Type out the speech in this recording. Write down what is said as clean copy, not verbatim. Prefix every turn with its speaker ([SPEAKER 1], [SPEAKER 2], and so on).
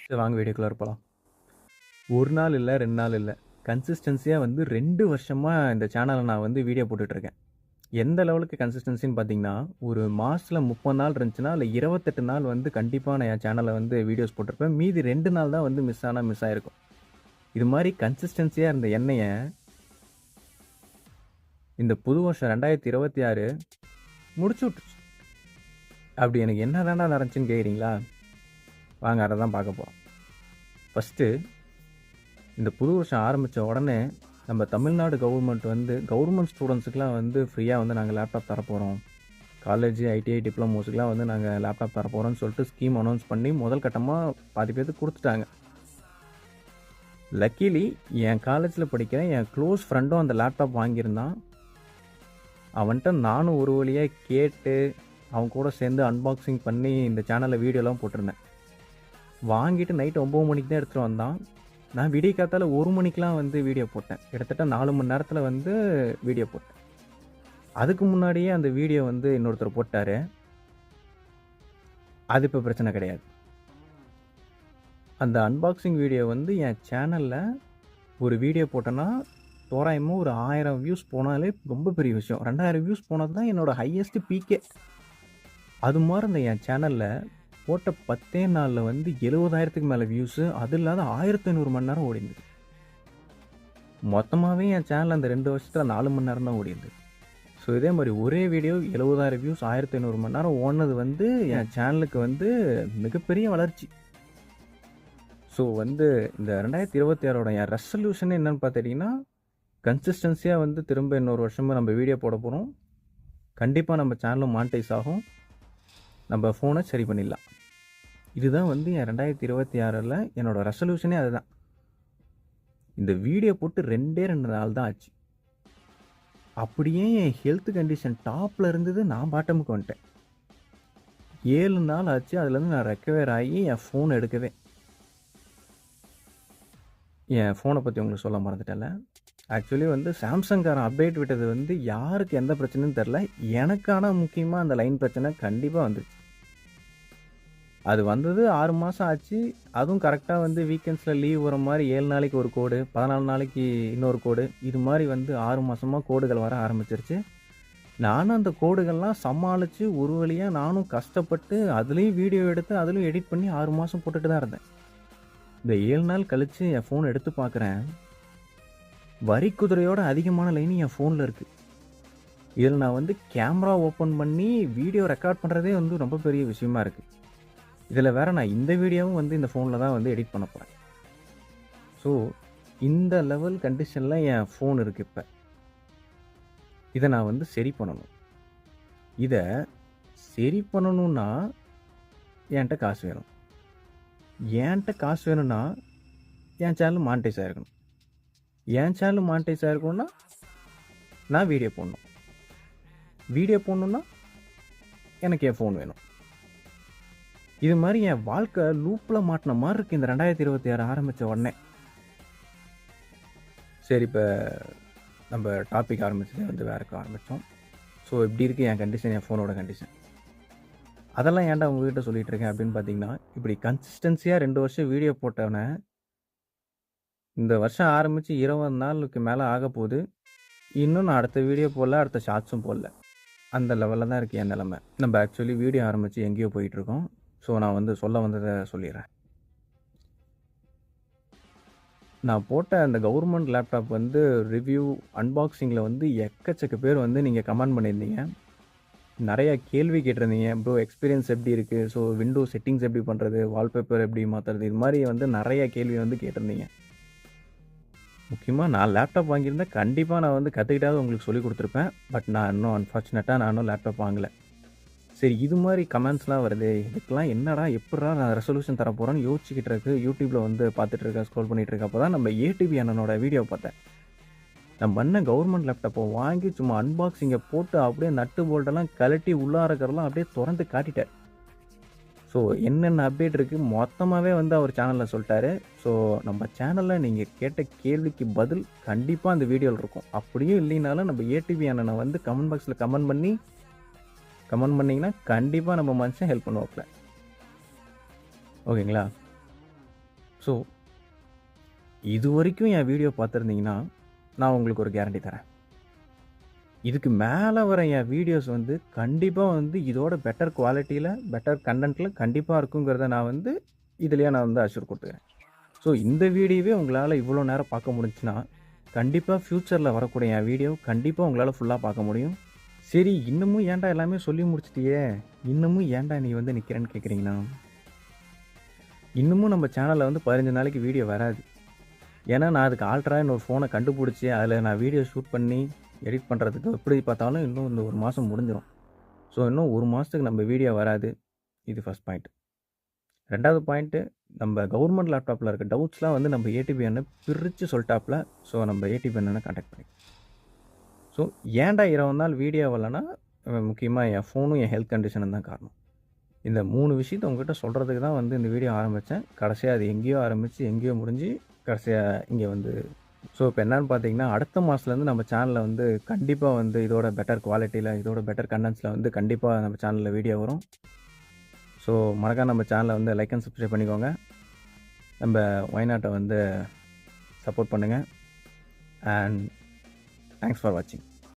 [SPEAKER 1] சரி வாங்க வீடியோக்குள்ளே போகலாம். ஒரு நாள் இல்லை, 2 நாள் இல்லை, கன்சிஸ்டன்சியாக வந்து 2 வருஷமாக இந்த சேனலில் நான் வந்து வீடியோ போட்டுட்ருக்கேன். எந்த லெவலுக்கு கன்சிஸ்டன்சின்னு பார்த்தீங்கன்னா, ஒரு மாதத்தில் 30 நாள் இருந்துச்சுன்னா, அதில் 28 நாள் வந்து கண்டிப்பாக நான் என் சேனலில் வந்து வீடியோஸ் போட்டிருப்பேன். மீதி 2 நாள் தான் வந்து மிஸ் ஆகிருக்கும். இது மாதிரி கன்சிஸ்டன்சியாக இருந்த என்னைய இந்த புது வருஷம் 2026 முடிச்சு விட்டுருச்சு. அப்படி எனக்கு என்ன தாண்டா நடந்துச்சுன்னு கேட்குறீங்களா? வாங்க அதை தான் பார்க்க போகிறோம். ஃபஸ்ட்டு இந்த புது வருஷம் ஆரம்பித்த உடனே நம்ம தமிழ்நாடு கவர்மெண்ட் வந்து கவர்மெண்ட் ஸ்டூடெண்ட்ஸுக்கெலாம் வந்து ஃப்ரீயாக வந்து நாங்கள் லேப்டாப் தரப்போகிறோம், காலேஜ் ஐடிஐ டிப்ளமோஸுக்கெலாம் வந்து நாங்கள் லேப்டாப் தரப்போகிறோம்னு சொல்லிட்டு ஸ்கீம் அனௌன்ஸ் பண்ணி முதல் கட்டமாக பாதி பேருக்கு கொடுத்துட்டாங்க. லக்கிலி என் காலேஜில் படிக்கிற என் க்ளோஸ் ஃப்ரெண்டும் அந்த லேப்டாப் வாங்கியிருந்தான். அவன்கிட்ட நானும் ஒரு வழியாக கேட்டு அவன் கூட சேர்ந்து அன்பாக்சிங் பண்ணி இந்த சேனலில் வீடியோலாம் போட்டிருந்தேன். வாங்கிட்டு நைட்டு 9 மணிக்கு தான் எடுத்துகிட்டு வந்தான். நான் விடிய காத்தால 1 மணிக்கெலாம் வந்து வீடியோ போட்டேன். கிட்டத்தட்ட 4 மணி நேரத்தில் வந்து வீடியோ போட்டேன். அதுக்கு முன்னாடியே அந்த வீடியோ வந்து இன்னொருத்தர் போட்டார். அது இப்போ பிரச்சனை கிடையாது. அந்த அன்பாக்சிங் வீடியோ வந்து என் சேனலில் ஒரு வீடியோ போட்டேன்னா தோராயமாக ஒரு 1000 வியூஸ் போனாலே ரொம்ப பெரிய விஷயம். 2000 வியூஸ் போனது தான் என்னோடய ஹையஸ்ட்டு பீக்கே. அது மாதிரி இந்த என் சேனலில் போட்ட 10 நாளில் வந்து 70,000க்கு மேலே வியூஸு, அது இல்லாத 1500 மணி நேரம் ஓடிருந்தது. மொத்தமாகவே என் சேனல் அந்த 2 வருஷத்தில் 4 மணி நேரம் தான் ஓடிருந்தது. ஸோ இதே மாதிரி ஒரே வீடியோ 70,000 வியூஸ் 1500 மணி நேரம் ஓடினது வந்து என் சேனலுக்கு வந்து மிகப்பெரிய வளர்ச்சி. ஸோ வந்து இந்த 2026 என் ரெசல்யூஷன் என்னென்னு பார்த்துட்டிங்கன்னா, கன்சிஸ்டன்சியாக வந்து திரும்ப இன்னொரு வருஷமும் நம்ம வீடியோ போட போகிறோம். கண்டிப்பாக நம்ம சேனலும் மானிட்டைஸ் ஆகும். நம்ம ஃபோனை சரி பண்ணிடலாம். இதுதான் வந்து என் 2026 என்னோடய ரெசல்யூஷனே அதுதான். இந்த வீடியோ போட்டு 2 நாள் தான் ஆச்சு. அப்படியே என் ஹெல்த் கண்டிஷன் டாப்பில் இருந்தது, நான் பாட்டமுக்கு வந்துட்டேன். 7 நாள் ஆச்சு அதுலேருந்து நான் ரெக்கவர் ஆகி என் ஃபோன் எடுக்கவே. என் ஃபோனை பற்றி உங்களுக்கு சொல்ல மறந்துட்டேன்ல. ஆக்சுவலி வந்து சாம்சங்காரன் அப்டேட் விட்டது வந்து யாருக்கு எந்த பிரச்சனைன்னு தெரில. எனக்கான முக்கியமாக அந்த லைன் பிரச்சனை கண்டிப்பாக வந்துச்சு. அது வந்தது 6 மாதம் ஆச்சு. அதுவும் கரெக்டாக வந்து வீக்கெண்ட்ஸில் லீவ் வர மாதிரி 7 நாளைக்கு ஒரு கோடு, 14 நாளைக்கு இன்னொரு கோடு, இது மாதிரி வந்து 6 மாதமாக கோடுகள் வர ஆரம்பிச்சிருச்சு. நானும் அந்த கோடுகள்லாம் சமாளித்து ஒரு வழியாக நானும் கஷ்டப்பட்டு அதுலேயும் வீடியோ எடுத்து அதுலேயும் எடிட் பண்ணி 6 மாதம் போட்டுட்டு தான் இருந்தேன். இந்த 7 நாள் கழித்து என் ஃபோன் எடுத்து பார்க்குறேன். வரி குதிரையோட அதிகமான லைன் என் ஃபோனில் இருக்குது. இதில் நான் வந்து கேமரா ஓப்பன் பண்ணி வீடியோ ரெக்கார்ட் பண்ணுறதே வந்து ரொம்ப பெரிய விஷயமா இருக்குது. இதில் வேறு நான் இந்த வீடியோவும் வந்து இந்த ஃபோனில் தான் வந்து எடிட் பண்ண போகிறேன். ஸோ இந்த லெவல் கண்டிஷனில் என் ஃபோன் இருக்குது. இப்போ இதை நான் வந்து சரி பண்ணணும். இதை சரி பண்ணணுன்னா என்கிட்ட காசு வேணும். என்கிட்ட காசு வேணும்னா என் சேனல் மானிட்டைஸ் ஆகிருக்கணும். என் சேனல் மானிட்டைஸ் ஆகிருக்கணும்னா நான் வீடியோ போடணும். வீடியோ போடணுன்னா எனக்கு என் ஃபோன் வேணும். இது மாதிரி என் வாழ்க்கை லூப்பில் மாட்டின மாதிரி இருக்குது இந்த 2026 ஆரம்பித்த உடனே. சரி, இப்போ நம்ம டாபிக் ஆரம்பிச்சதே வந்து வேறுக்கு ஆரம்பித்தோம். ஸோ இப்படி இருக்குது என் கண்டிஷன், என் ஃபோனோட கண்டிஷன். அதெல்லாம் ஏன்டா உங்ககிட்ட சொல்லிகிட்டு இருக்கேன் அப்படின்னு பார்த்தீங்கன்னா, இப்படி கன்சிஸ்டன்சியாக 2 வருஷம் வீடியோ போட்டவனே இந்த வருஷம் ஆரம்பித்து 20 நாளுக்கு மேலே ஆக போகுது. இன்னும் நான் அடுத்த வீடியோ போடல, அடுத்த ஷார்ட்ஸும் போடல. அந்த லெவலில் தான் இருக்குது என் நிலமை. நம்ம ஆக்சுவலி வீடியோ ஆரம்பித்து எங்கேயோ போயிட்டுருக்கோம். ஸோ நான் வந்து சொல்ல வந்ததை சொல்லிடுறேன். நான் போட்ட அந்த கவர்மெண்ட் லேப்டாப் வந்து ரிவ்யூ அன்பாக்சிங்கில் வந்து எக்கச்சக்க பேர் வந்து நீங்கள் கமெண்ட் பண்ணியிருந்தீங்க. நிறையா கேள்வி கேட்டிருந்தீங்க. ப்ரோ எக்ஸ்பீரியன்ஸ் எப்படி இருக்குது, ஸோ விண்டோ செட்டிங்ஸ் எப்படி பண்ணுறது, வால்பேப்பர் எப்படி மாற்றுறது, இது மாதிரி வந்து நிறையா கேள்வி வந்து கேட்டிருந்தீங்க. முக்கியமாக நான் லேப்டாப் வாங்கியிருந்தேன், கண்டிப்பாக நான் வந்து கற்றுக்கிட்டாவது உங்களுக்கு சொல்லி கொடுத்துருப்பேன். பட் நான் இன்னும் அன்ஃபார்ச்சுனேட்டாக நான் இன்னும் லேப்டாப் வாங்கலை. சரி, இது மாதிரி கமெண்ட்ஸ்லாம் வருது, இதுக்கெலாம் என்னடா எப்படா நான் ரெசல்யூஷன் தர போகிறேன்னு யோசிச்சுக்கிட்டு இருக்கு. யூடியூப்பில் வந்து பார்த்துட்ருக்கேன், ஸ்க்ரோல் பண்ணிகிட்டு அப்போ தான் நம்ம ஏடிபி அண்ணனோட வீடியோ பார்த்தேன். நம்ம பண்ண கவர்மெண்ட் லேப்டாப்பை வாங்கி சும்மா அன்பாக்சிங்கை போட்டு அப்படியே நட்டு போல்ட்டெல்லாம் கழட்டி உள்ளாரக்கரெல்லாம் அப்படியே திறந்து காட்டிட்டார். ஸோ என்னென்ன அப்டேட் இருக்குது மொத்தமாகவே வந்து அவர் சேனலில் சொல்லிட்டாரு. ஸோ நம்ம சேனலில் நீங்கள் கேட்ட கேள்விக்கு பதில் கண்டிப்பாக அந்த வீடியோவில் இருக்கும். அப்படியும் இல்லைனாலும் நம்ம ஏடிபி அண்ணனை வந்து கமெண்ட் பாக்ஸில் கமெண்ட் பண்ணிங்கன்னா கண்டிப்பாக நம்ம மனுஷன் ஹெல்ப் பண்ணுவாப்ல. ஓகேங்களா? ஸோ இதுவரைக்கும் என் வீடியோ பார்த்துருந்தீங்கன்னா, நான் உங்களுக்கு ஒரு கேரண்டி தரேன். இதுக்கு மேல வர என் வீடியோஸ் வந்து கண்டிப்பா வந்து இதோட பெட்டர் குவாலிட்டில, பெட்டர் கன்டென்ட்ல கண்டிப்பா இருக்குங்கிறத நான் வந்து இதுலயே நான் வந்து அஷ்யூர் குடுத்துக்கிறேன். ஸோ இந்த வீடியோவே உங்களால இவ்வளோ நேரம் பார்க்க முடிஞ்சுச்சுன்னா, கண்டிப்பா ஃபியூச்சர்ல வரக்கூடிய என் வீடியோ கண்டிப்பா உங்களால ஃபுல்லா பார்க்க முடியும். சரி, இன்னமும் ஏன்டா எல்லாமே சொல்லி முடிச்சுட்டியே, இன்னமும் ஏன்டா நீ வந்து நிக்கிறேன்னு கேட்குறீங்கன்னா, இன்னமும் நம்ம சேனல்ல வந்து 15 நாளைக்கு வீடியோ வராது. ஏன்னா, நான் அதுக்கு ஆல்டரா இன்னொரு ஃபோன கண்டுபிடிச்சு, அதில நான் வீடியோ ஷூட் பண்ணி, எடிட் பண்ணுறதுக்கு எப்படி பார்த்தாலும் இன்னும் இந்த 1 மாதம் முடிஞ்சிரும். ஸோ, இன்னும் 1 மாதத்துக்கு நம்ம வீடியோ வராது. இது ஃபர்ஸ்ட் பாயிண்ட். 2வது பாயிண்ட்டு, நம்ம கவர்மெண்ட் லேப்டாப்பில இருக்க டவுட்ஸ்லாம் வந்து நம்ம ஏடிபி அண்ணன் பிரிச்சு சொல்ட்டாப்ல. ஸோ, நம்ம ஏடிபி அண்ணன கான்டாக்ட் பண்ணிக்கலாம். ஸோ, ஏன்டா 20 நாள் வீடியோ வரலன்னா, முக்கியமா என் ஃபோனும், என் ஹெல்த் கண்டிஷனும் தான் காரணம். இந்த 3 விஷயத்த உங்ககிட்ட சொல்றதுக்கு தான் வந்து இந்த வீடியோ ஆரம்பிச்சேன். கடைசியா அது எங்கேயோ ஆரம்பிச்சு, எங்கேயோ முடிஞ்சு, கடைசியா இங்க வந்து ஸோ, இப்போ என்னன்னு பார்த்தீங்கன்னா, அடுத்த மாசத்துலேருந்து நம்ம சேனல்ல வந்து கண்டிப்பா வந்து இதோட பெட்டர் குவாலிட்டில, இதோட பெட்டர் கன்டென்ட்ஸ்ல வந்து கண்டிப்பா நம்ம சேனல்ல வீடியோ வரும். ஸோ, மறக்காம நம்ம சேனலை வந்து லைக் அண்ட் சப்ஸ்கிரைப் பண்ணிக்கோங்க. நம்ம ஒய்நாட்டை வந்து சப்போர்ட் பண்ணுங்க. அண்ட் தேங்க்ஸ் ஃபார் வாட்சிங்.